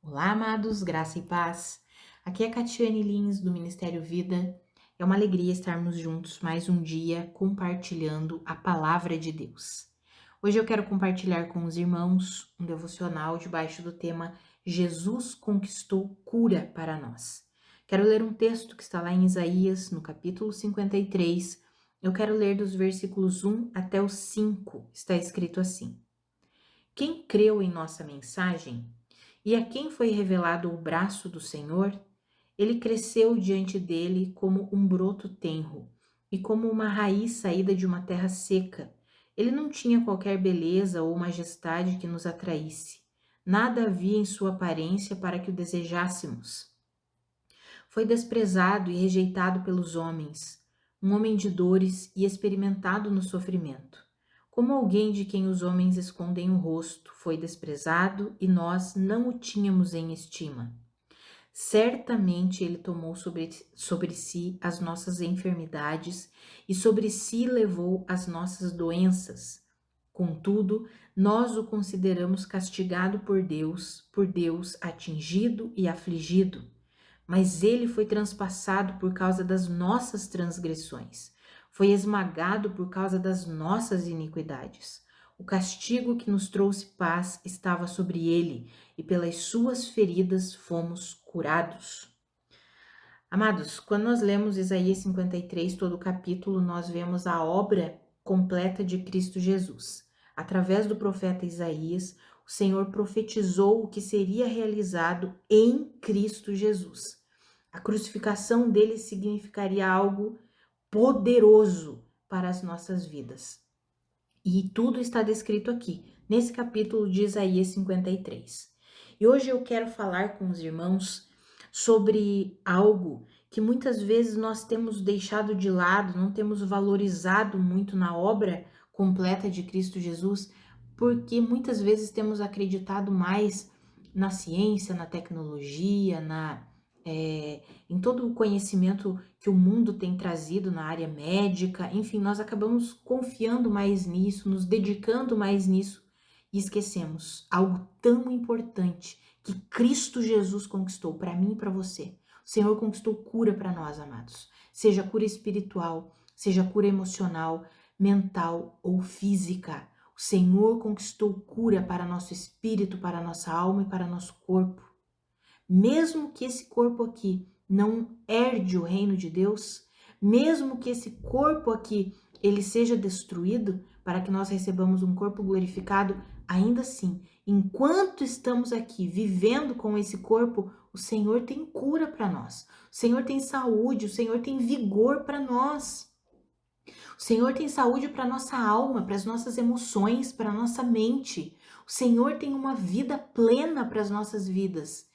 Olá, amados, graça e paz. Aqui é Catiane Lins, do Ministério Vida. É uma alegria estarmos juntos mais um dia compartilhando a palavra de Deus. Hoje eu quero compartilhar com os irmãos um devocional debaixo do tema Jesus conquistou cura para nós. Quero ler um texto que está lá em Isaías, no capítulo 53. Eu quero ler dos versículos 1 até o 5. Está escrito assim: Quem creu em nossa mensagem? E a quem foi revelado o braço do Senhor, ele cresceu diante dele como um broto tenro e como uma raiz saída de uma terra seca. Ele não tinha qualquer beleza ou majestade que nos atraísse. Nada havia em sua aparência para que o desejássemos. Foi desprezado e rejeitado pelos homens, um homem de dores e experimentado no sofrimento. Como alguém de quem os homens escondem o rosto, foi desprezado e nós não o tínhamos em estima. Certamente ele tomou sobre si as nossas enfermidades e sobre si levou as nossas doenças. Contudo, nós o consideramos castigado por Deus atingido e afligido. Mas ele foi transpassado por causa das nossas transgressões, foi esmagado por causa das nossas iniquidades. O castigo que nos trouxe paz estava sobre ele, e pelas suas feridas fomos curados. Amados, quando nós lemos Isaías 53, todo o capítulo, nós vemos a obra completa de Cristo Jesus. Através do profeta Isaías, o Senhor profetizou o que seria realizado em Cristo Jesus. A crucificação dele significaria algo poderoso para as nossas vidas. E tudo está descrito aqui, nesse capítulo de Isaías 53. E hoje eu quero falar com os irmãos sobre algo que muitas vezes nós temos deixado de lado, não temos valorizado muito na obra completa de Cristo Jesus, porque muitas vezes temos acreditado mais na ciência, na tecnologia, em todo o conhecimento que o mundo tem trazido na área médica. Enfim, nós acabamos confiando mais nisso, nos dedicando mais nisso e esquecemos algo tão importante que Cristo Jesus conquistou para mim e para você. O Senhor conquistou cura para nós, amados. Seja cura espiritual, seja cura emocional, mental ou física. O Senhor conquistou cura para nosso espírito, para nossa alma e para nosso corpo. Mesmo que esse corpo aqui não herde o reino de Deus, mesmo que esse corpo aqui ele seja destruído para que nós recebamos um corpo glorificado, ainda assim, enquanto estamos aqui vivendo com esse corpo, o Senhor tem cura para nós. O Senhor tem saúde, o Senhor tem vigor para nós. O Senhor tem saúde para nossa alma, para as nossas emoções, para a nossa mente. O Senhor tem uma vida plena para as nossas vidas.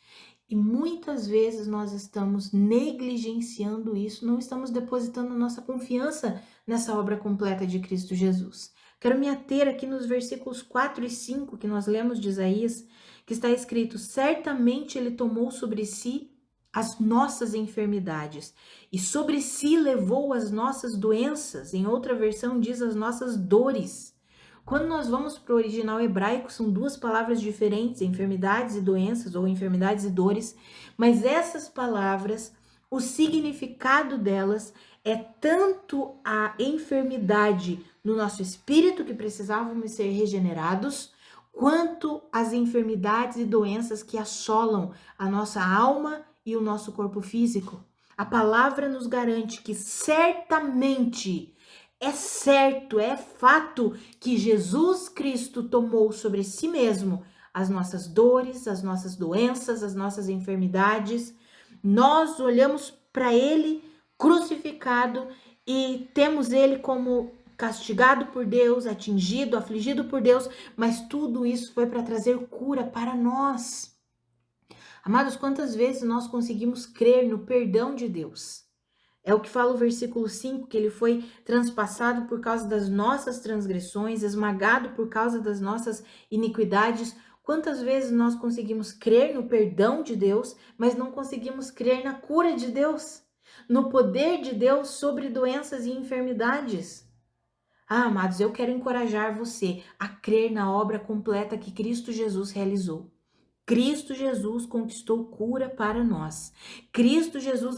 E muitas vezes nós estamos negligenciando isso, não estamos depositando nossa confiança nessa obra completa de Cristo Jesus. Quero me ater aqui nos versículos 4 e 5 que nós lemos de Isaías, que está escrito: certamente ele tomou sobre si as nossas enfermidades e sobre si levou as nossas doenças. Em outra versão diz as nossas dores. Quando nós vamos para o original hebraico, são duas palavras diferentes, enfermidades e doenças, ou enfermidades e dores, mas essas palavras, o significado delas é tanto a enfermidade no nosso espírito, que precisávamos ser regenerados, quanto as enfermidades e doenças que assolam a nossa alma e o nosso corpo físico. A palavra nos garante que certamente é certo, é fato que Jesus Cristo tomou sobre si mesmo as nossas dores, as nossas doenças, as nossas enfermidades. Nós olhamos para ele crucificado e temos ele como castigado por Deus, atingido, afligido por Deus, mas tudo isso foi para trazer cura para nós. Amados, quantas vezes nós conseguimos crer no perdão de Deus? É o que fala o versículo 5, que ele foi transpassado por causa das nossas transgressões, esmagado por causa das nossas iniquidades. Quantas vezes nós conseguimos crer no perdão de Deus, mas não conseguimos crer na cura de Deus, no poder de Deus sobre doenças e enfermidades? Ah, amados, eu quero encorajar você a crer na obra completa que Cristo Jesus realizou. Cristo Jesus conquistou cura para nós. Cristo Jesus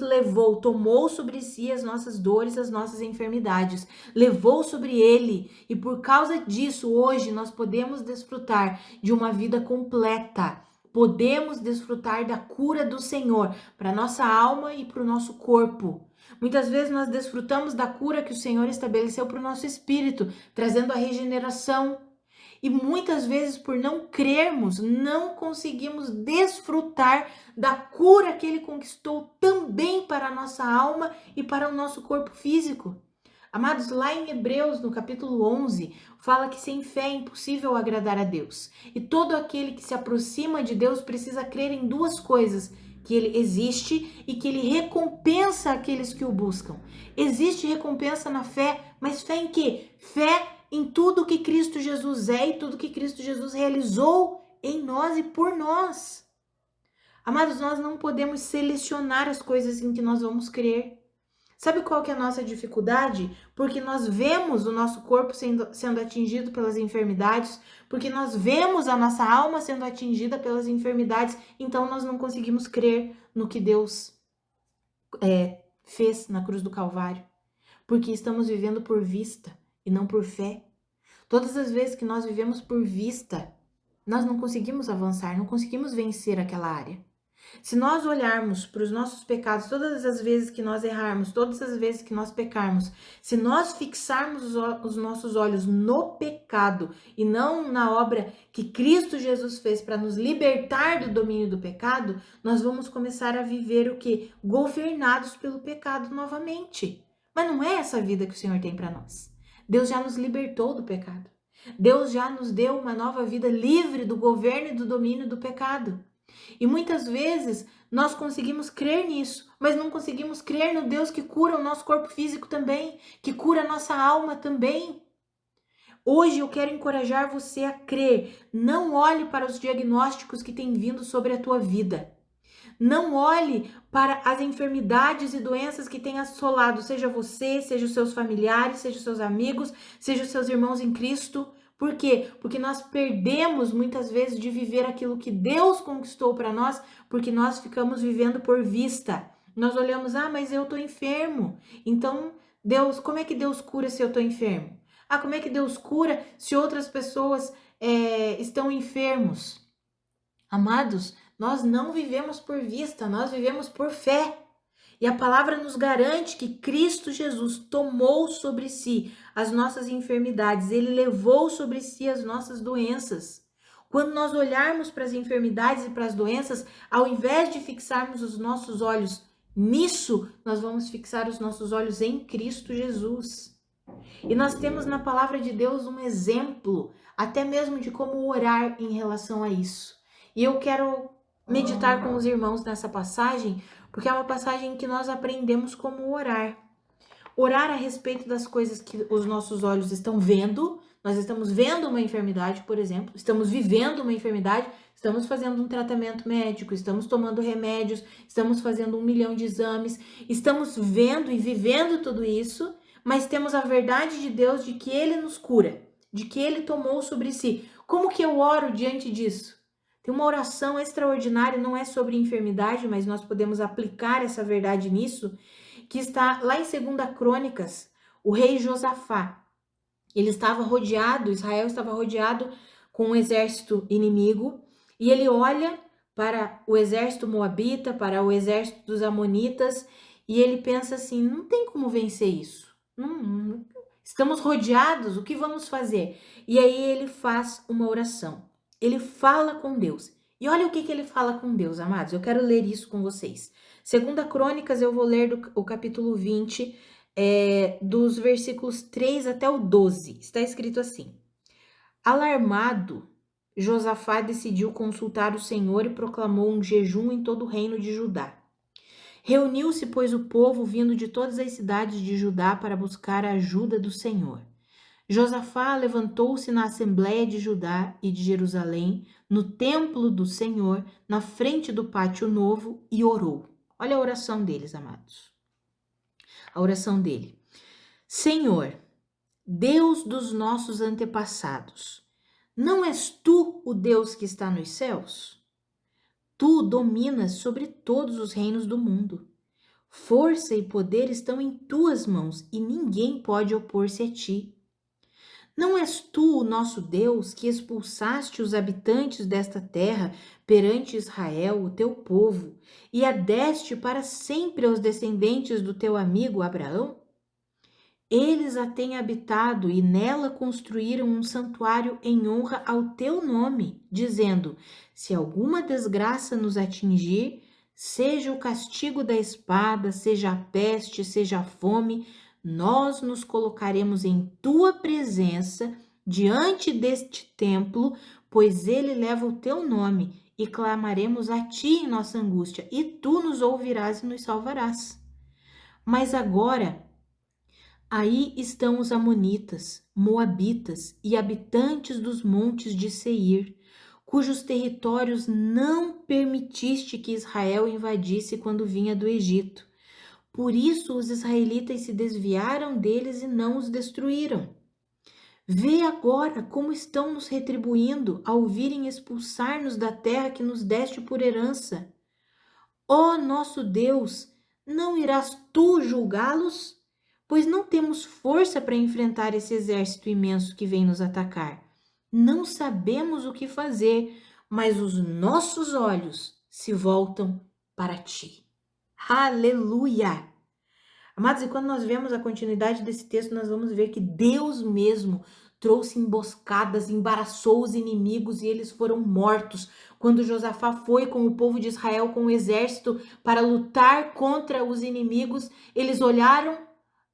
tomou sobre si as nossas dores, as nossas enfermidades, levou sobre ele, e por causa disso, hoje nós podemos desfrutar de uma vida completa. Podemos desfrutar da cura do Senhor para nossa alma e para o nosso corpo. Muitas vezes nós desfrutamos da cura que o Senhor estabeleceu para o nosso espírito, trazendo a regeneração. E muitas vezes, por não crermos, não conseguimos desfrutar da cura que ele conquistou também para a nossa alma e para o nosso corpo físico. Amados, lá em Hebreus, no capítulo 11, fala que sem fé é impossível agradar a Deus. E todo aquele que se aproxima de Deus precisa crer em duas coisas: que ele existe e que ele recompensa aqueles que o buscam. Existe recompensa na fé, mas fé em quê? Fé em tudo que Cristo Jesus é e tudo que Cristo Jesus realizou em nós e por nós. Amados, nós não podemos selecionar as coisas em que nós vamos crer. Sabe qual que é a nossa dificuldade? Porque nós vemos o nosso corpo sendo atingido pelas enfermidades, porque nós vemos a nossa alma sendo atingida pelas enfermidades, então nós não conseguimos crer no que Deus fez na cruz do Calvário, porque estamos vivendo por vista e não por fé. Todas as vezes que nós vivemos por vista, nós não conseguimos avançar, não conseguimos vencer aquela área. Se nós olharmos para os nossos pecados, todas as vezes que nós errarmos, todas as vezes que nós pecarmos, se nós fixarmos os nossos olhos no pecado e não na obra que Cristo Jesus fez para nos libertar do domínio do pecado, nós vamos começar a viver o quê? Governados pelo pecado novamente. Mas não é essa vida que o Senhor tem para nós. Deus já nos libertou do pecado. Deus já nos deu uma nova vida livre do governo e do domínio do pecado. E muitas vezes nós conseguimos crer nisso, mas não conseguimos crer no Deus que cura o nosso corpo físico também, que cura a nossa alma também. Hoje eu quero encorajar você a crer. Não olhe para os diagnósticos que têm vindo sobre a tua vida. Não olhe para as enfermidades e doenças que têm assolado, seja você, seja os seus familiares, seja os seus amigos, seja os seus irmãos em Cristo. Por quê? Porque nós perdemos muitas vezes de viver aquilo que Deus conquistou para nós, porque nós ficamos vivendo por vista. Nós olhamos, mas eu estou enfermo. Então, Deus, como é que Deus cura se eu estou enfermo? Como é que Deus cura se outras pessoas estão enfermos? Amados, nós não vivemos por vista, nós vivemos por fé. E a palavra nos garante que Cristo Jesus tomou sobre si as nossas enfermidades, ele levou sobre si as nossas doenças. Quando nós olharmos para as enfermidades e para as doenças, ao invés de fixarmos os nossos olhos nisso, nós vamos fixar os nossos olhos em Cristo Jesus. E nós temos na palavra de Deus um exemplo, até mesmo de como orar em relação a isso. E eu quero meditar com os irmãos nessa passagem, porque é uma passagem em que nós aprendemos como orar. Orar a respeito das coisas que os nossos olhos estão vendo. Nós estamos vendo uma enfermidade, por exemplo, estamos vivendo uma enfermidade, estamos fazendo um tratamento médico, estamos tomando remédios, estamos fazendo 1 milhão de exames, estamos vendo e vivendo tudo isso, mas temos a verdade de Deus de que Ele nos cura, de que Ele tomou sobre si. Como que eu oro diante disso? Tem uma oração extraordinária, não é sobre enfermidade, mas nós podemos aplicar essa verdade nisso, que está lá em 2 Crônicas, o rei Josafá. Ele estava rodeado, Israel estava rodeado com um exército inimigo, e ele olha para o exército moabita, para o exército dos amonitas, e ele pensa assim, não tem como vencer isso. Estamos rodeados, o que vamos fazer? E aí ele faz uma oração. Ele fala com Deus. E olha o que ele fala com Deus, amados. Eu quero ler isso com vocês. 2 Crônicas, eu vou ler o capítulo 20, dos versículos 3 até o 12. Está escrito assim. Alarmado, Josafá decidiu consultar o Senhor e proclamou um jejum em todo o reino de Judá. Reuniu-se, pois, o povo vindo de todas as cidades de Judá para buscar a ajuda do Senhor. Josafá levantou-se na Assembleia de Judá e de Jerusalém, no templo do Senhor, na frente do pátio novo, e orou. Olha a oração deles, amados. A oração dele. Senhor, Deus dos nossos antepassados, não és tu o Deus que está nos céus? tu dominas sobre todos os reinos do mundo. Força e poder estão em tuas mãos e ninguém pode opor-se a ti. Não és tu, o nosso Deus, que expulsaste os habitantes desta terra perante Israel, o teu povo, e a deste para sempre aos descendentes do teu amigo Abraão? Eles a têm habitado e nela construíram um santuário em honra ao teu nome, dizendo: se alguma desgraça nos atingir, seja o castigo da espada, seja a peste, seja a fome, nós nos colocaremos em tua presença diante deste templo, pois ele leva o teu nome, e clamaremos a ti em nossa angústia, e tu nos ouvirás e nos salvarás. Mas agora, aí estão os amonitas, moabitas e habitantes dos montes de Seir, cujos territórios não permitiste que Israel invadisse quando vinha do Egito. Por isso os israelitas se desviaram deles e não os destruíram. Vê agora como estão nos retribuindo ao virem expulsar-nos da terra que nos deste por herança. Ó nosso Deus, não irás tu julgá-los? Pois não temos força para enfrentar esse exército imenso que vem nos atacar. Não sabemos o que fazer, mas os nossos olhos se voltam para ti. Aleluia! Amados, e quando nós vemos a continuidade desse texto, nós vamos ver que Deus mesmo trouxe emboscadas, embaraçou os inimigos e eles foram mortos. Quando Josafá foi com o povo de Israel, com o exército, para lutar contra os inimigos, eles olharam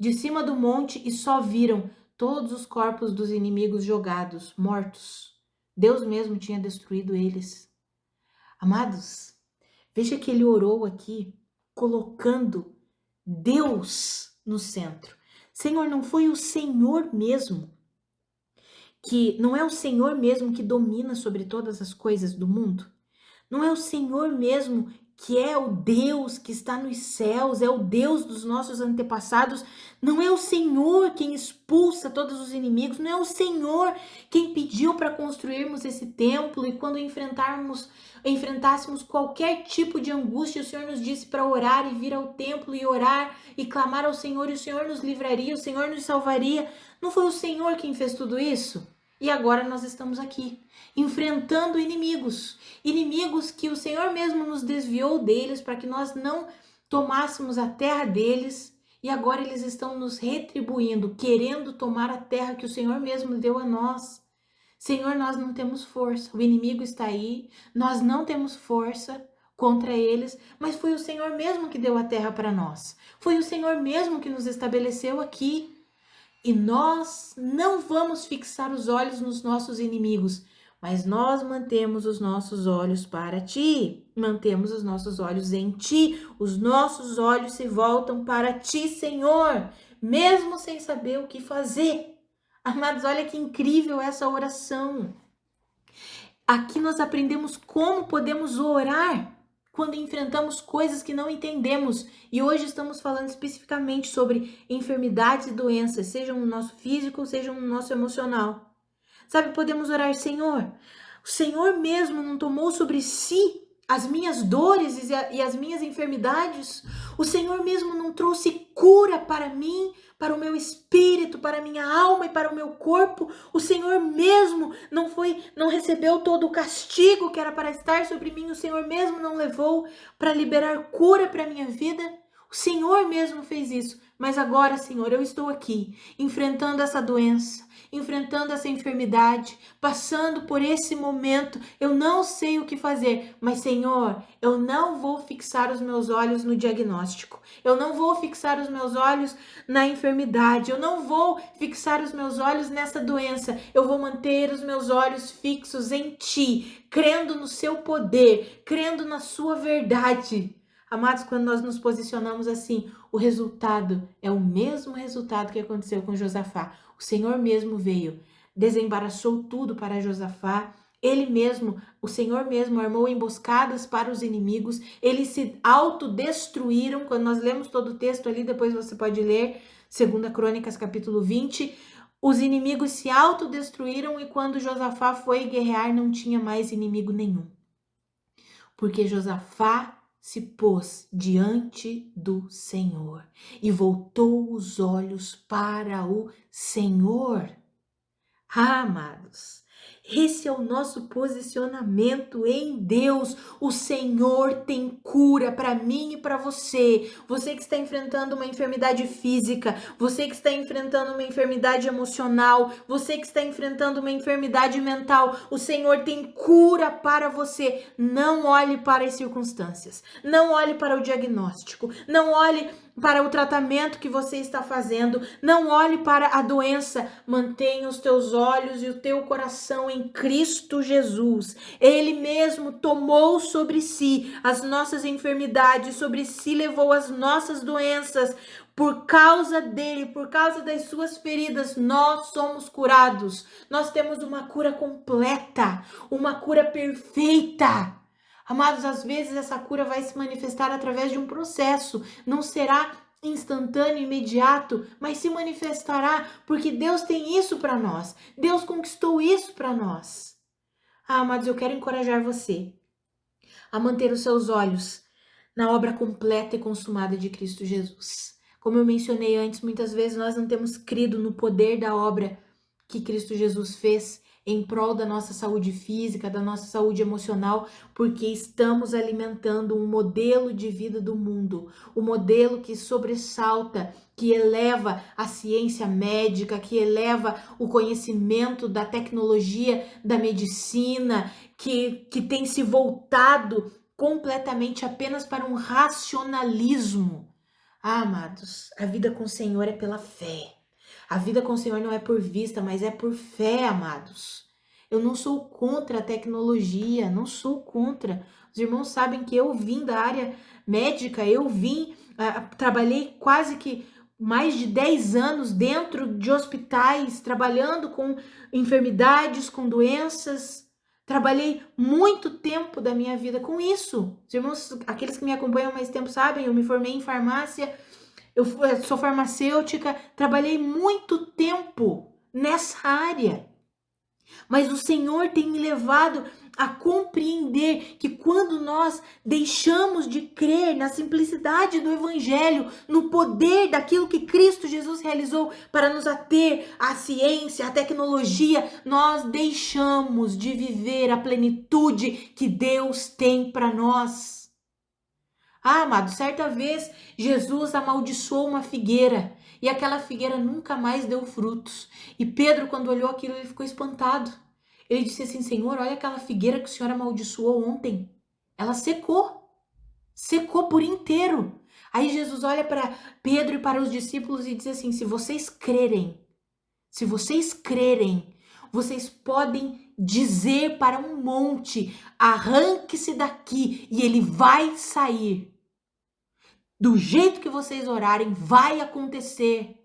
de cima do monte e só viram todos os corpos dos inimigos jogados, mortos. Deus mesmo tinha destruído eles. Amados, veja que ele orou aqui, colocando Deus no centro. Senhor, não foi o Senhor mesmo não é o Senhor mesmo que domina sobre todas as coisas do mundo? Não é o Senhor mesmo que é o Deus que está nos céus, é o Deus dos nossos antepassados? Não é o Senhor quem expulsa todos os inimigos? Não é o Senhor quem pediu para construirmos esse templo e quando enfrentássemos qualquer tipo de angústia, o Senhor nos disse para orar e vir ao templo e orar e clamar ao Senhor e o Senhor nos livraria, o Senhor nos salvaria? Não foi o Senhor quem fez tudo isso? E agora nós estamos aqui, enfrentando inimigos que o Senhor mesmo nos desviou deles para que nós não tomássemos a terra deles, e agora eles estão nos retribuindo, querendo tomar a terra que o Senhor mesmo deu a nós. Senhor, nós não temos força, o inimigo está aí, nós não temos força contra eles, mas foi o Senhor mesmo que deu a terra para nós, foi o Senhor mesmo que nos estabeleceu aqui. E nós não vamos fixar os olhos nos nossos inimigos, mas nós mantemos os nossos olhos para ti, mantemos os nossos olhos em ti, os nossos olhos se voltam para ti, Senhor, mesmo sem saber o que fazer. Amados, olha que incrível essa oração. Aqui nós aprendemos como podemos orar quando enfrentamos coisas que não entendemos. E hoje estamos falando especificamente sobre enfermidades e doenças, sejam no nosso físico, sejam no nosso emocional. Sabe, podemos orar: Senhor, o Senhor mesmo não tomou sobre si as minhas dores e as minhas enfermidades? O Senhor mesmo não trouxe cura para mim, para o meu espírito, para a minha alma e para o meu corpo? O Senhor mesmo não recebeu todo o castigo que era para estar sobre mim? O Senhor mesmo não levou para liberar cura para a minha vida? O Senhor mesmo fez isso. Mas agora, Senhor, eu estou aqui, enfrentando essa doença, enfrentando essa enfermidade, passando por esse momento, eu não sei o que fazer, mas Senhor, eu não vou fixar os meus olhos no diagnóstico, eu não vou fixar os meus olhos na enfermidade, eu não vou fixar os meus olhos nessa doença, eu vou manter os meus olhos fixos em Ti, crendo no Seu poder, crendo na Sua verdade. Amados, quando nós nos posicionamos assim, o resultado é o mesmo resultado que aconteceu com Josafá. O Senhor mesmo veio, desembaraçou tudo para Josafá. O Senhor mesmo armou emboscadas para os inimigos. Eles se autodestruíram. Quando nós lemos todo o texto ali, depois você pode ler 2 Crônicas capítulo 20. Os inimigos se autodestruíram e quando Josafá foi guerrear, não tinha mais inimigo nenhum. Porque Josafá se pôs diante do Senhor e voltou os olhos para o Senhor. Ah, amados, esse é o nosso posicionamento em Deus. O Senhor tem cura para mim e para você. Você que está enfrentando uma enfermidade física, você que está enfrentando uma enfermidade emocional, você que está enfrentando uma enfermidade mental, o Senhor tem cura para você. Não olhe para as circunstâncias, não olhe para o diagnóstico, não olhe para o tratamento que você está fazendo, não olhe para a doença, mantenha os teus olhos e o teu coração em Cristo Jesus. Ele mesmo tomou sobre si as nossas enfermidades, sobre si levou as nossas doenças. Por causa dele, por causa das suas feridas, nós somos curados. Nós temos uma cura completa, uma cura perfeita. Amados, às vezes essa cura vai se manifestar através de um processo, não será instantâneo, imediato, mas se manifestará porque Deus tem isso para nós, Deus conquistou isso para nós. Ah, amados, eu quero encorajar você a manter os seus olhos na obra completa e consumada de Cristo Jesus. Como eu mencionei antes, muitas vezes nós não temos crido no poder da obra que Cristo Jesus fez em prol da nossa saúde física, da nossa saúde emocional, porque estamos alimentando um modelo de vida do mundo, o modelo que sobressalta, que eleva a ciência médica, que eleva o conhecimento da tecnologia, da medicina, que tem se voltado completamente apenas para um racionalismo. Ah, amados, a vida com o Senhor é pela fé. A vida com o Senhor não é por vista, mas é por fé, amados. Eu não sou contra a tecnologia, não sou contra. Os irmãos sabem que eu vim da área médica, trabalhei quase que mais de 10 anos dentro de hospitais, trabalhando com enfermidades, com doenças. Trabalhei muito tempo da minha vida com isso. Os irmãos, aqueles que me acompanham há mais tempo sabem, eu me formei em farmácia. Eu sou farmacêutica, trabalhei muito tempo nessa área. Mas o Senhor tem me levado a compreender que quando nós deixamos de crer na simplicidade do Evangelho, no poder daquilo que Cristo Jesus realizou para nos ater à ciência, à tecnologia, nós deixamos de viver a plenitude que Deus tem para nós. Ah, amado, certa vez Jesus amaldiçoou uma figueira e aquela figueira nunca mais deu frutos. E Pedro, quando olhou aquilo, ele ficou espantado. Ele disse assim: Senhor, olha aquela figueira que o Senhor amaldiçoou ontem. Ela secou por inteiro. Aí Jesus olha para Pedro e para os discípulos e diz assim: se vocês crerem, vocês podem dizer para um monte: arranque-se daqui, e ele vai sair. Do jeito que vocês orarem, vai acontecer.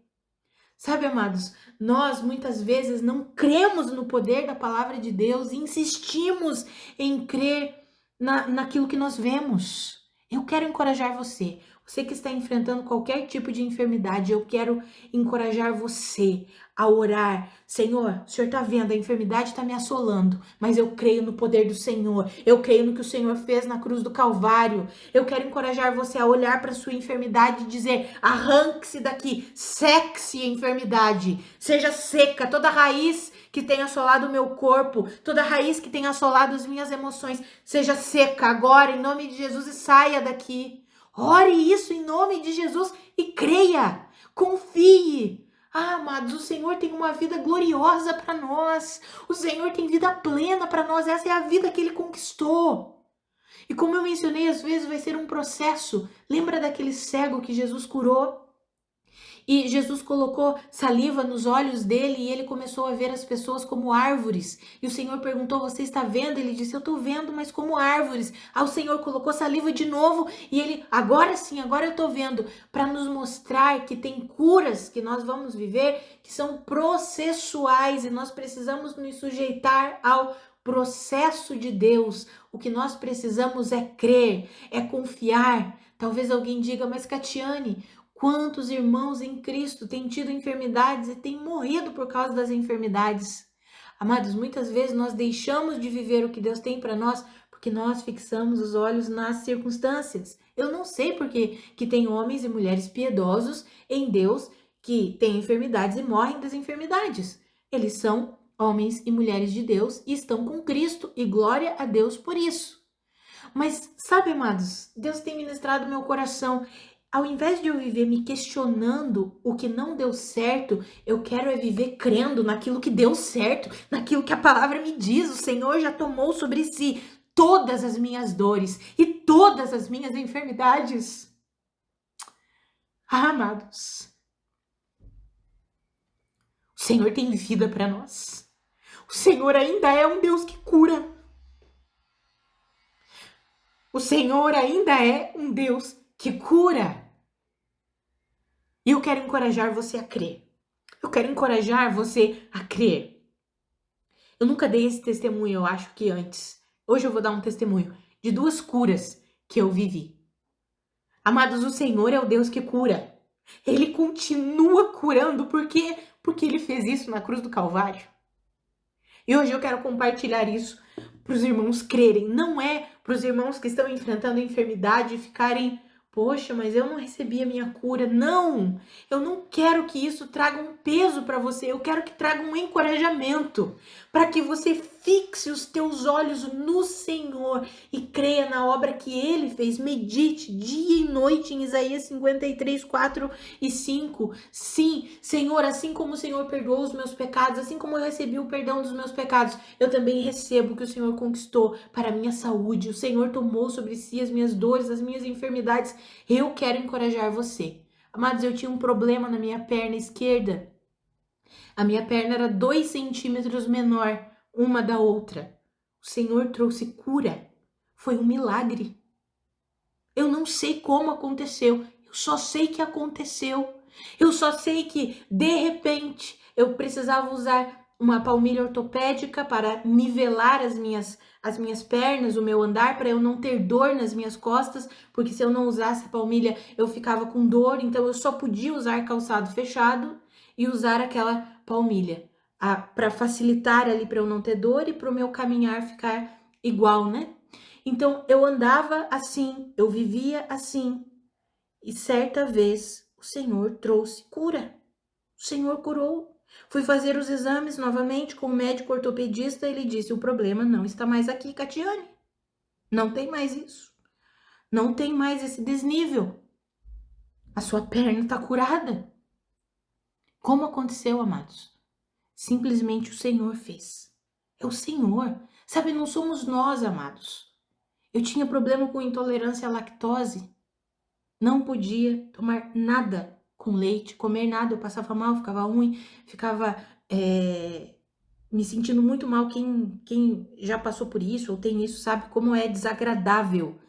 Sabe, amados, nós muitas vezes não cremos no poder da palavra de Deus e insistimos em crer naquilo que nós vemos. Eu quero encorajar você. Você que está enfrentando qualquer tipo de enfermidade, eu quero encorajar você a orar. Senhor, o Senhor está vendo, a enfermidade está me assolando, mas eu creio no poder do Senhor. Eu creio no que o Senhor fez na cruz do Calvário. Eu quero encorajar você a olhar para a sua enfermidade e dizer: arranque-se daqui, seque-se a enfermidade, seja seca toda raiz que tem assolado o meu corpo, toda raiz que tem assolado as minhas emoções, seja seca agora, em nome de Jesus, e saia daqui. Ore isso em nome de Jesus e creia, confie. Ah, amados, o Senhor tem uma vida gloriosa para nós. O Senhor tem vida plena para nós. Essa é a vida que Ele conquistou. E como eu mencionei, às vezes vai ser um processo. Lembra daquele cego que Jesus curou? E Jesus colocou saliva nos olhos dele e ele começou a ver as pessoas como árvores. E o Senhor perguntou: você está vendo? Ele disse: eu estou vendo, mas como árvores. Aí o Senhor colocou saliva de novo e ele: agora sim, agora eu estou vendo. Para nos mostrar que tem curas que nós vamos viver que são processuais e nós precisamos nos sujeitar ao processo de Deus. O que nós precisamos é crer, é confiar. Talvez alguém diga: mas Catiane, quantos irmãos em Cristo têm tido enfermidades e têm morrido por causa das enfermidades? Amados, muitas vezes nós deixamos de viver o que Deus tem para nós porque Porque nós fixamos os olhos nas circunstâncias. Eu não sei porque que tem homens e mulheres piedosos em Deus que têm enfermidades e morrem das enfermidades. Eles são homens e mulheres de Deus e estão com Cristo, e glória a Deus por isso. Mas, sabe, amados, Deus tem ministrado meu coração. Ao invés de eu viver me questionando o que não deu certo, eu quero é viver crendo naquilo que deu certo, naquilo que a palavra me diz. O Senhor já tomou sobre si todas as minhas dores e todas as minhas enfermidades. Ah, amados, o Senhor tem vida para nós. O Senhor ainda é um Deus que cura. O Senhor ainda é um Deus que cura. E eu quero encorajar você a crer. Eu quero encorajar você a crer. Eu nunca dei esse testemunho, eu acho que antes. Hoje eu vou dar um testemunho de 2 curas que eu vivi. Amados, o Senhor é o Deus que cura. Ele continua curando. Por quê? Porque Ele fez isso na cruz do Calvário. E hoje eu quero compartilhar isso para os irmãos crerem. Não é para os irmãos que estão enfrentando a enfermidade e ficarem, poxa, mas eu não recebi a minha cura. Não, eu não quero que isso traga um peso para você. Eu quero que traga um encorajamento para que você fixe os teus olhos no Senhor e creia na obra que Ele fez. Medite dia e noite em Isaías 53, 4 e 5. Sim, Senhor, assim como o Senhor perdoou os meus pecados, assim como eu recebi o perdão dos meus pecados, eu também recebo o que o Senhor conquistou para a minha saúde. O Senhor tomou sobre si as minhas dores, as minhas enfermidades. Eu quero encorajar você. Amados, eu tinha um problema na minha perna esquerda. A minha perna era 2 centímetros menor uma da outra. O Senhor trouxe cura. Foi um milagre. Eu não sei como aconteceu. Eu só sei que aconteceu. Eu só sei que, de repente, eu precisava usar uma palmilha ortopédica para nivelar as minhas pernas, o meu andar, para eu não ter dor nas minhas costas, porque se eu não usasse a palmilha, eu ficava com dor, então eu só podia usar calçado fechado e usar aquela palmilha para facilitar ali para eu não ter dor e para o meu caminhar ficar igual, né? Então eu andava assim, eu vivia assim, e certa vez o Senhor trouxe cura. O Senhor curou. Fui fazer os exames novamente com o médico ortopedista. Ele disse: o problema não está mais aqui, Catiane. Não tem mais isso. Não tem mais esse desnível. A sua perna está curada. Como aconteceu, amados? Simplesmente o Senhor fez. É o Senhor. Sabe, não somos nós, amados. Eu tinha problema com intolerância à lactose. Não podia tomar nada com leite, comer nada, eu passava mal, ficava ruim, ficava me sentindo muito mal. Quem já passou por isso ou tem isso sabe como é desagradável,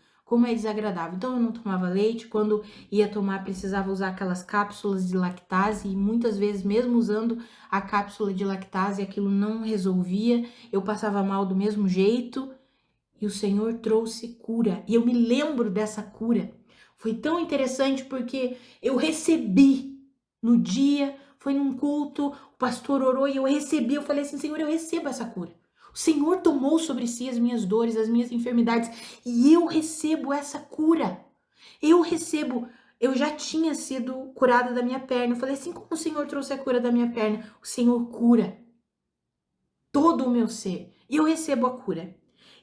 Então eu não tomava leite, quando ia tomar precisava usar aquelas cápsulas de lactase e muitas vezes mesmo usando a cápsula de lactase aquilo não resolvia, eu passava mal do mesmo jeito e o Senhor trouxe cura. E eu me lembro dessa cura. Foi tão interessante porque eu recebi no dia, foi num culto, o pastor orou e eu recebi, eu falei assim: Senhor, eu recebo essa cura. O Senhor tomou sobre si as minhas dores, as minhas enfermidades e eu recebo essa cura. Eu recebo, eu já tinha sido curada da minha perna. Eu falei assim: como o Senhor trouxe a cura da minha perna? O Senhor cura todo o meu ser e eu recebo a cura.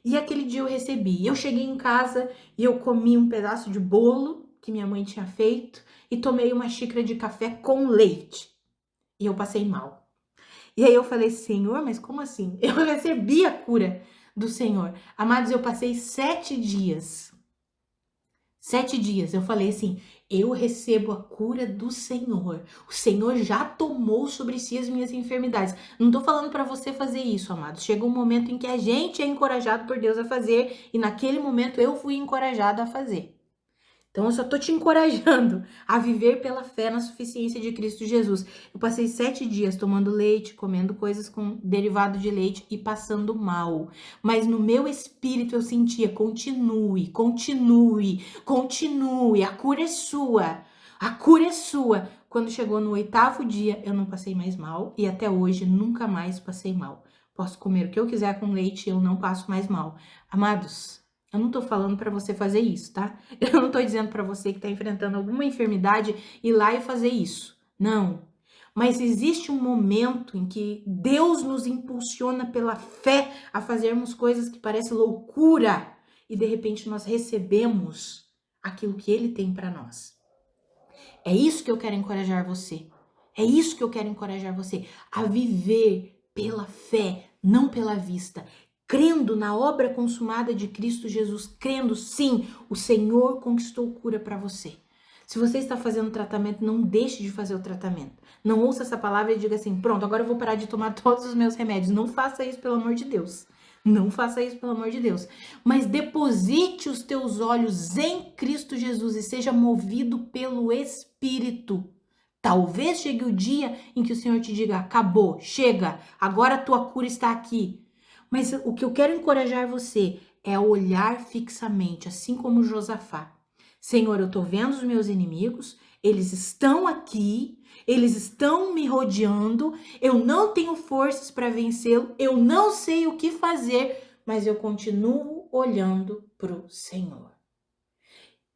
E aquele dia eu recebi. Eu cheguei em casa e eu comi um pedaço de bolo que minha mãe tinha feito e tomei uma xícara de café com leite. E eu passei mal. E aí eu falei: Senhor, mas como assim? Eu recebi a cura do Senhor. Amados, eu passei 7 dias. 7 dias. Eu falei assim: eu recebo a cura do Senhor. O Senhor já tomou sobre si as minhas enfermidades. Não tô falando para você fazer isso, amados. Chega um momento em que a gente é encorajado por Deus a fazer e naquele momento eu fui encorajada a fazer. Então eu só tô te encorajando a viver pela fé na suficiência de Cristo Jesus. Eu passei 7 dias tomando leite, comendo coisas com derivado de leite e passando mal. Mas no meu espírito eu sentia: continue, continue, continue, a cura é sua. A cura é sua. Quando chegou no 8º dia, eu não passei mais mal e até hoje nunca mais passei mal. Posso comer o que eu quiser com leite, eu não passo mais mal. Amados, Eu não tô falando para você fazer isso, tá? Eu não tô dizendo para você que tá enfrentando alguma enfermidade ir lá e fazer isso. Não. Mas existe um momento em que Deus nos impulsiona pela fé a fazermos coisas que parecem loucura e de repente nós recebemos aquilo que Ele tem para nós. É isso que eu quero encorajar você. É isso que eu quero encorajar você a viver pela fé, não pela vista. Crendo na obra consumada de Cristo Jesus, crendo sim, o Senhor conquistou cura para você. Se você está fazendo tratamento, não deixe de fazer o tratamento. Não ouça essa palavra e diga assim: pronto, agora eu vou parar de tomar todos os meus remédios. Não faça isso, pelo amor de Deus. Não faça isso, pelo amor de Deus. Mas deposite os teus olhos em Cristo Jesus e seja movido pelo Espírito. Talvez chegue o dia em que o Senhor te diga: acabou, chega, agora a tua cura está aqui. Mas o que eu quero encorajar você é olhar fixamente, assim como Josafá. Senhor, eu estou vendo os meus inimigos, eles estão aqui, eles estão me rodeando, eu não tenho forças para vencê-lo, eu não sei o que fazer, mas eu continuo olhando para o Senhor.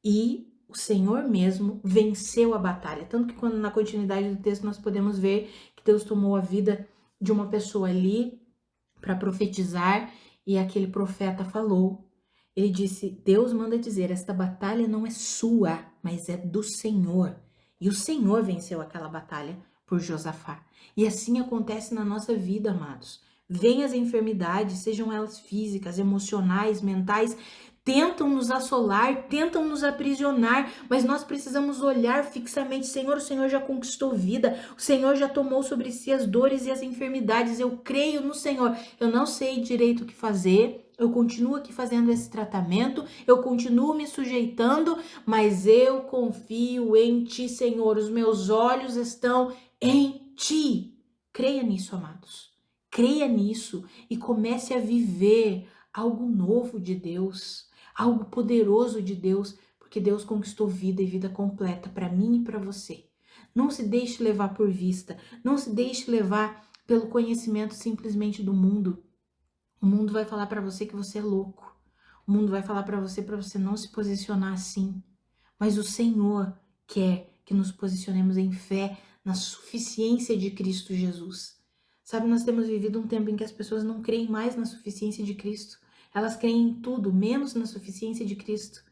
E o Senhor mesmo venceu a batalha. Tanto que quando na continuidade do texto nós podemos ver que Deus tomou a vida de uma pessoa ali para profetizar e aquele profeta falou. Ele disse: Deus manda dizer, esta batalha não é sua, mas é do Senhor. E o Senhor venceu aquela batalha por Josafá. E assim acontece na nossa vida, amados. Vêm as enfermidades, sejam elas físicas, emocionais, mentais, tentam nos assolar, tentam nos aprisionar, mas nós precisamos olhar fixamente. Senhor, o Senhor já conquistou vida, o Senhor já tomou sobre si as dores e as enfermidades. Eu creio no Senhor. Eu não sei direito o que fazer, eu continuo aqui fazendo esse tratamento, eu continuo me sujeitando, mas eu confio em Ti, Senhor. Os meus olhos estão em Ti. Creia nisso, amados. Creia nisso e comece a viver algo novo de Deus, algo poderoso de Deus, porque Deus conquistou vida e vida completa para mim e para você. Não se deixe levar por vista, não se deixe levar pelo conhecimento simplesmente do mundo. O mundo vai falar para você que você é louco. O mundo vai falar para você não se posicionar assim. Mas o Senhor quer que nos posicionemos em fé na suficiência de Cristo Jesus. Sabe, nós temos vivido um tempo em que as pessoas não creem mais na suficiência de Cristo. Elas creem em tudo, menos na suficiência de Cristo.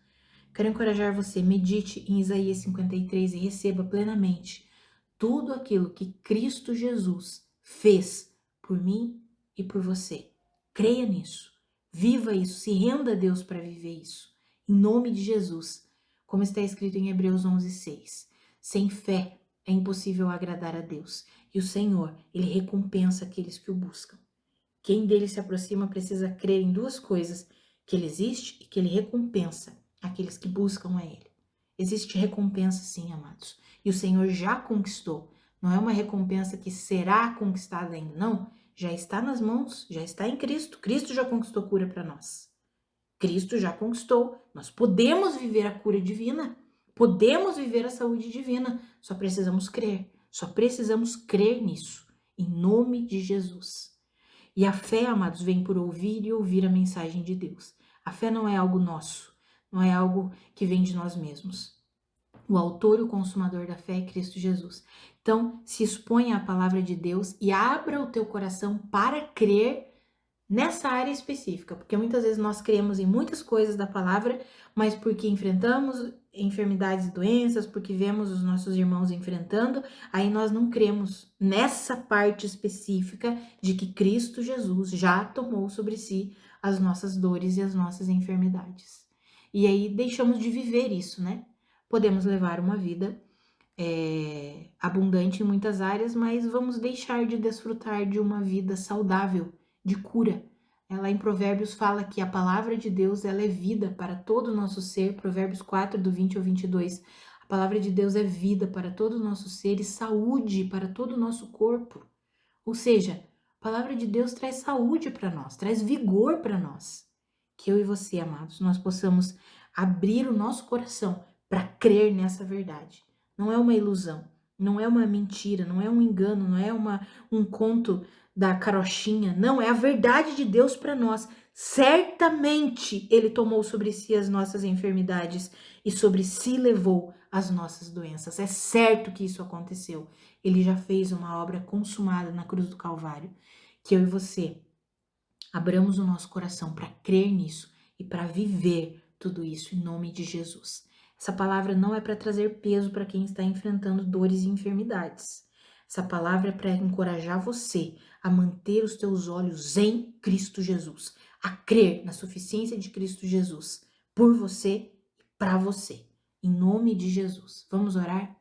Quero encorajar você, medite em Isaías 53 e receba plenamente tudo aquilo que Cristo Jesus fez por mim e por você. Creia nisso, viva isso, se renda a Deus para viver isso. Em nome de Jesus, como está escrito em Hebreus 11:6. Sem fé é impossível agradar a Deus, e o Senhor, Ele recompensa aqueles que o buscam. Quem dele se aproxima precisa crer em duas coisas: que Ele existe e que Ele recompensa aqueles que buscam a Ele. Existe recompensa sim, amados, e o Senhor já conquistou. Não é uma recompensa que será conquistada ainda, não. Já está nas mãos, já está em Cristo. Cristo já conquistou cura para nós. Cristo já conquistou. Nós podemos viver a cura divina, podemos viver a saúde divina. Só precisamos crer. Só precisamos crer nisso, em nome de Jesus. E a fé, amados, vem por ouvir e ouvir a mensagem de Deus. A fé não é algo nosso, não é algo que vem de nós mesmos. O autor e o consumador da fé é Cristo Jesus. Então, se exponha à palavra de Deus e abra o teu coração para crer nessa área específica, porque muitas vezes nós cremos em muitas coisas da palavra, mas porque enfrentamos enfermidades e doenças, porque vemos os nossos irmãos enfrentando, aí nós não cremos nessa parte específica de que Cristo Jesus já tomou sobre si as nossas dores e as nossas enfermidades. E aí deixamos de viver isso, né? Podemos levar uma vida abundante em muitas áreas, mas vamos deixar de desfrutar de uma vida saudável, de cura. Lá em Provérbios fala que a palavra de Deus ela é vida para todo o nosso ser, Provérbios 4, do 20 ao 22. A palavra de Deus é vida para todo o nosso ser e saúde para todo o nosso corpo. Ou seja, a palavra de Deus traz saúde para nós, traz vigor para nós. Que eu e você, amados, nós possamos abrir o nosso coração para crer nessa verdade. Não é uma ilusão, não é uma mentira, não é um engano, não é um conto da carochinha. Não, é a verdade de Deus para nós. Certamente Ele tomou sobre si as nossas enfermidades e sobre si levou as nossas doenças. É certo que isso aconteceu. Ele já fez uma obra consumada na cruz do Calvário. Que eu e você abramos o nosso coração para crer nisso e para viver tudo isso em nome de Jesus. Essa palavra não é para trazer peso para quem está enfrentando dores e enfermidades. Essa palavra é para encorajar você a manter os teus olhos em Cristo Jesus, a crer na suficiência de Cristo Jesus por você e para você. Em nome de Jesus. Vamos orar?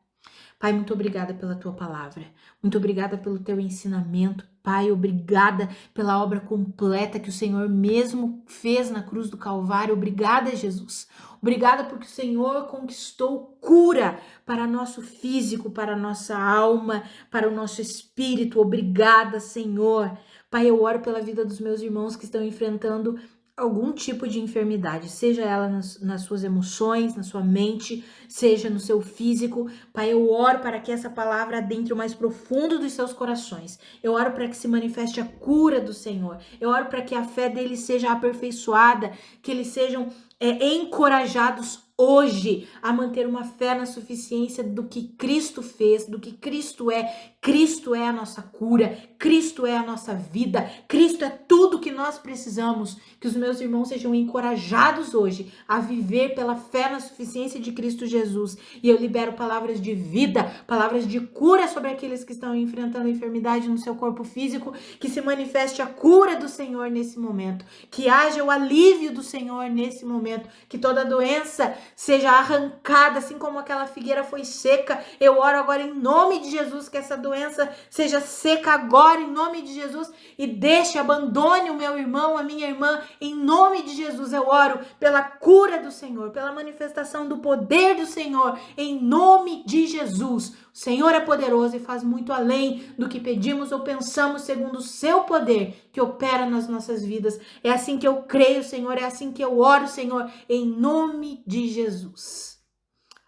Pai, muito obrigada pela tua palavra. Muito obrigada pelo teu ensinamento. Pai, obrigada pela obra completa que o Senhor mesmo fez na cruz do Calvário. Obrigada, Jesus. Obrigada porque o Senhor conquistou cura para nosso físico, para nossa alma, para o nosso espírito. Obrigada, Senhor. Pai, eu oro pela vida dos meus irmãos que estão enfrentando algum tipo de enfermidade, seja ela nas suas emoções, na sua mente, seja no seu físico. Pai, eu oro para que essa palavra adentre o mais profundo dos seus corações. Eu oro para que se manifeste a cura do Senhor. Eu oro para que a fé deles seja aperfeiçoada, que eles sejam encorajados hoje a manter uma fé na suficiência do que Cristo fez, do que Cristo é. Cristo é a nossa cura, Cristo é a nossa vida, Cristo é tudo que nós precisamos. Que os meus irmãos sejam encorajados hoje a viver pela fé na suficiência de Cristo Jesus. E eu libero palavras de vida, palavras de cura sobre aqueles que estão enfrentando enfermidade no seu corpo físico, que se manifeste a cura do Senhor nesse momento, que haja o alívio do Senhor nesse momento, que toda doença seja arrancada, assim como aquela figueira foi seca. Eu oro agora em nome de Jesus que essa doença seja seca agora em nome de Jesus e abandone o meu irmão, a minha irmã, em nome de Jesus. Eu oro pela cura do Senhor, pela manifestação do poder do Senhor, em nome de Jesus. O Senhor é poderoso e faz muito além do que pedimos ou pensamos, segundo o seu poder que opera nas nossas vidas. É assim que eu creio, Senhor, é assim que eu oro, Senhor, em nome de Jesus.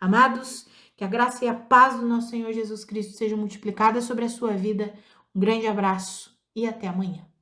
Amados, que a graça e a paz do nosso Senhor Jesus Cristo sejam multiplicadas sobre a sua vida. Um grande abraço e até amanhã.